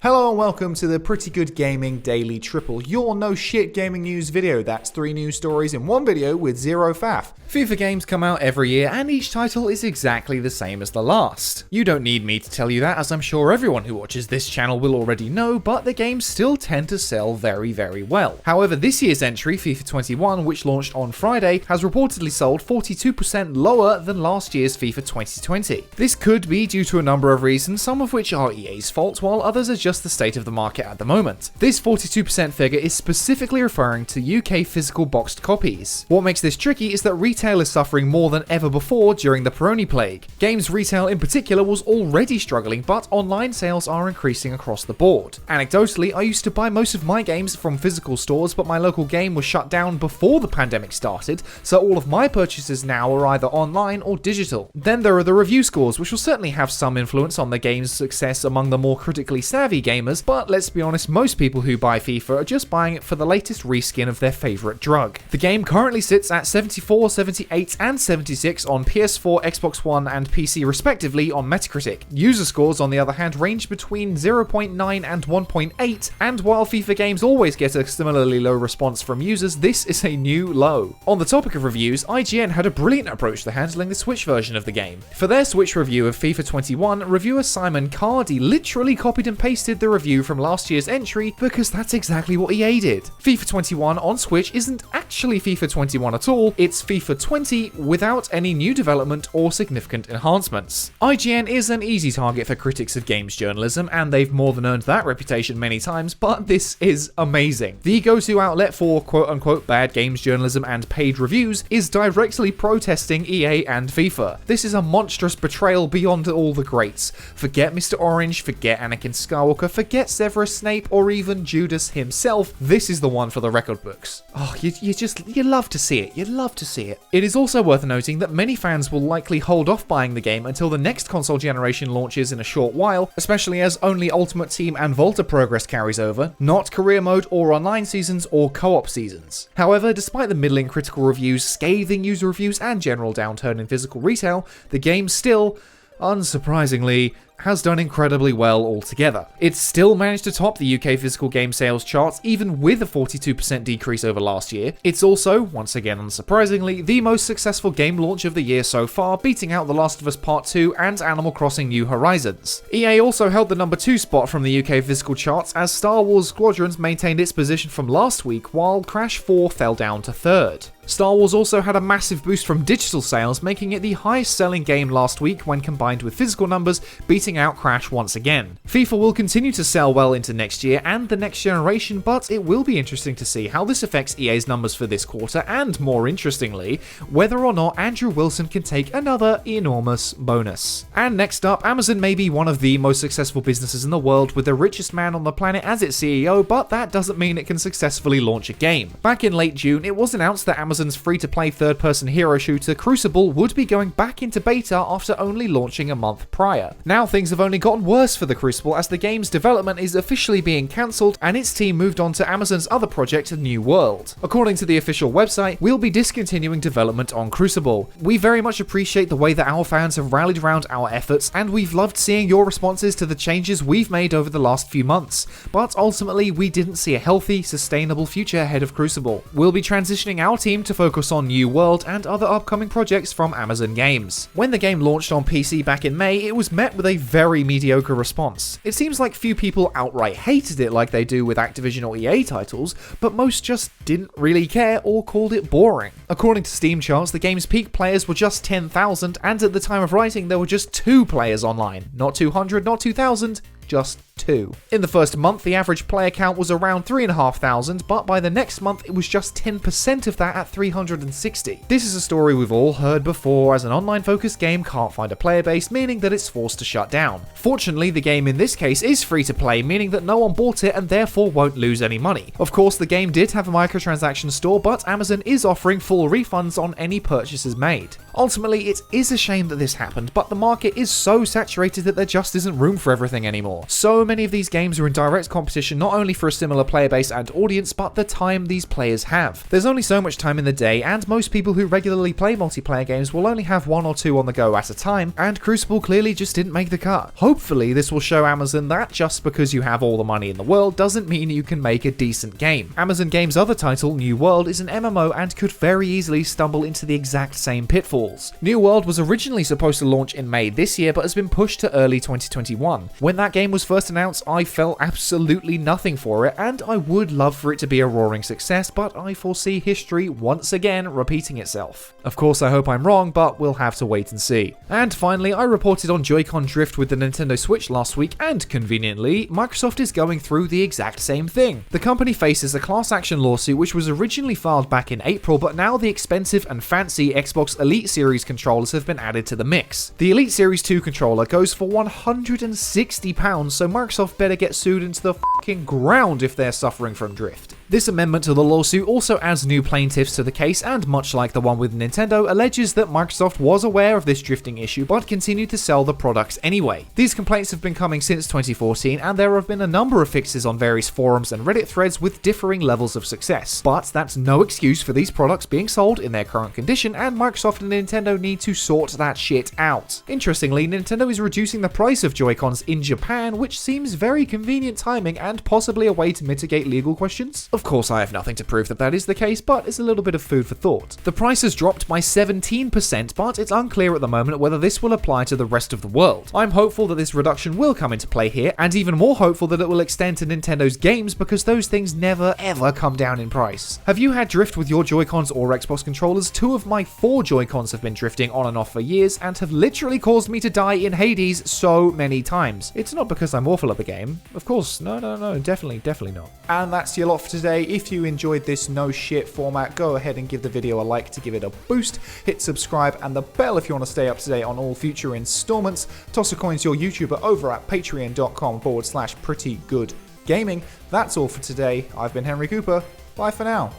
Hello and welcome to the Pretty Good Gaming Daily Triple, your no shit gaming news video. That's 3 news stories in one video with zero faff. FIFA games come out every year and each title is exactly the same as the last. You don't need me to tell you that, as I'm sure everyone who watches this channel will already know, but the games still tend to sell very well. However, this year's entry, FIFA 21, which launched on Friday, has reportedly sold 42% lower than last year's FIFA 2020. This could be due to a number of reasons, some of which are EA's fault, while others are just the state of the market at the moment. This 42% figure is specifically referring to UK physical boxed copies. What makes this tricky is that retail is suffering more than ever before during the Peroni plague. Games retail in particular was already struggling, but online sales are increasing across the board. Anecdotally, I used to buy most of my games from physical stores, but my local game was shut down before the pandemic started, so all of my purchases now are either online or digital. Then there are the review scores, which will certainly have some influence on the game's success among the more critically savvy gamers, but let's be honest, most people who buy FIFA are just buying it for the latest reskin of their favourite drug. The game currently sits at 74, 78 and 76 on PS4, Xbox One and PC respectively on Metacritic. User scores on the other hand range between 0.9 and 1.8, and while FIFA games always get a similarly low response from users, this is a new low. On the topic of reviews, IGN had a brilliant approach to handling the Switch version of the game. For their Switch review of FIFA 21, reviewer Simon Cardy literally copied and pasted the review from last year's entry because that's exactly what EA did. FIFA 21 on Switch isn't actually FIFA 21 at all, it's FIFA 20 without any new development or significant enhancements. IGN is an easy target for critics of games journalism, and they've more than earned that reputation many times, but this is amazing. The go-to outlet for quote-unquote bad games journalism and paid reviews is directly protesting EA and FIFA. This is a monstrous betrayal beyond all the greats. Forget Mr. Orange, forget Anakin Skywalker, forget Severus Snape, or even Judas himself. This is the one for the record books. Oh, you love to see it. You love to see it. It is also worth noting that many fans will likely hold off buying the game until the next console generation launches in a short while, especially as only Ultimate Team and Volta progress carries over, not career mode or online seasons or co-op seasons. However, despite the middling critical reviews, scathing user reviews, and general downturn in physical retail, the game still, unsurprisingly, has done incredibly well altogether. It's still managed to top the UK physical game sales charts even with a 42% decrease over last year. It's also, once again unsurprisingly, the most successful game launch of the year so far, beating out The Last of Us Part 2 and Animal Crossing New Horizons. EA also held the number 2 spot from the UK physical charts as Star Wars Squadrons maintained its position from last week, while Crash 4 fell down to 3rd. Star Wars also had a massive boost from digital sales, making it the highest selling game last week when combined with physical numbers, beating out Crash once again. FIFA will continue to sell well into next year and the next generation, but it will be interesting to see how this affects EA's numbers for this quarter, and more interestingly, whether or not Andrew Wilson can take another enormous bonus. And next up, Amazon may be one of the most successful businesses in the world with the richest man on the planet as its CEO, but that doesn't mean it can successfully launch a game. Back in late June, it was announced that Amazon's free-to-play third-person hero shooter Crucible would be going back into beta after only launching a month prior. Now things have only gotten worse for the Crucible as the game's development is officially being cancelled and its team moved on to Amazon's other project, New World. According to the official website, we'll be discontinuing development on Crucible. We very much appreciate the way that our fans have rallied around our efforts, and we've loved seeing your responses to the changes we've made over the last few months, but ultimately we didn't see a healthy, sustainable future ahead of Crucible. We'll be transitioning our team to focus on New World and other upcoming projects from Amazon Games. When the game launched on PC back in May, it was met with a very mediocre response. It seems like few people outright hated it like they do with Activision or EA titles, but most just didn't really care or called it boring. According to Steam charts, the game's peak players were just 10,000, and at the time of writing there were just 2 players online. Not 200, not 2,000, just 2. In the first month, the average player count was around 3,500, but by the next month it was just 10% of that at 360. This is a story we've all heard before, as an online-focused game can't find a player base, meaning that it's forced to shut down. Fortunately, the game in this case is free to play, meaning that no one bought it and therefore won't lose any money. Of course, the game did have a microtransaction store, but Amazon is offering full refunds on any purchases made. Ultimately, it is a shame that this happened, but the market is so saturated that there just isn't room for everything anymore. So So many of these games are in direct competition not only for a similar player base and audience, but the time these players have. There's only so much time in the day, and most people who regularly play multiplayer games will only have 1 or 2 on the go at a time, and Crucible clearly just didn't make the cut. Hopefully this will show Amazon that just because you have all the money in the world doesn't mean you can make a decent game. Amazon Games' other title, New World, is an MMO and could very easily stumble into the exact same pitfalls. New World was originally supposed to launch in May this year, but has been pushed to early 2021. When that game was first announced, I felt absolutely nothing for it, and I would love for it to be a roaring success, but I foresee history once again repeating itself. Of course, I hope I'm wrong, but we'll have to wait and see. And finally, I reported on Joy-Con drift with the Nintendo Switch last week, and conveniently, Microsoft is going through the exact same thing. The company faces a class action lawsuit which was originally filed back in April, but now the expensive and fancy Xbox Elite Series controllers have been added to the mix. The Elite Series 2 controller goes for £160, so Microsoft better get sued into the fucking ground if they're suffering from drift. This amendment to the lawsuit also adds new plaintiffs to the case, and much like the one with Nintendo, alleges that Microsoft was aware of this drifting issue but continued to sell the products anyway. These complaints have been coming since 2014, and there have been a number of fixes on various forums and Reddit threads with differing levels of success. But that's no excuse for these products being sold in their current condition, and Microsoft and Nintendo need to sort that shit out. Interestingly, Nintendo is reducing the price of Joy-Cons in Japan, which seems very convenient timing and possibly a way to mitigate legal questions. Of course, I have nothing to prove that that is the case, but it's a little bit of food for thought. The price has dropped by 17%, but it's unclear at the moment whether this will apply to the rest of the world. I'm hopeful that this reduction will come into play here, and even more hopeful that it will extend to Nintendo's games, because those things never ever come down in price. Have you had drift with your Joy-Cons or Xbox controllers? 2 of my 4 Joy-Cons have been drifting on and off for years, and have literally caused me to die in Hades so many times. It's not because I'm awful at the game. Of course, no, definitely not. And that's your lot for today. If you enjoyed this no shit format, go ahead and give the video a like to give it a boost. Hit subscribe and the bell if you want to stay up to date on all future installments. Toss a coin to your YouTuber over at patreon.com/prettygoodgaming. That's all for today. I've been Henry Cooper. Bye for now.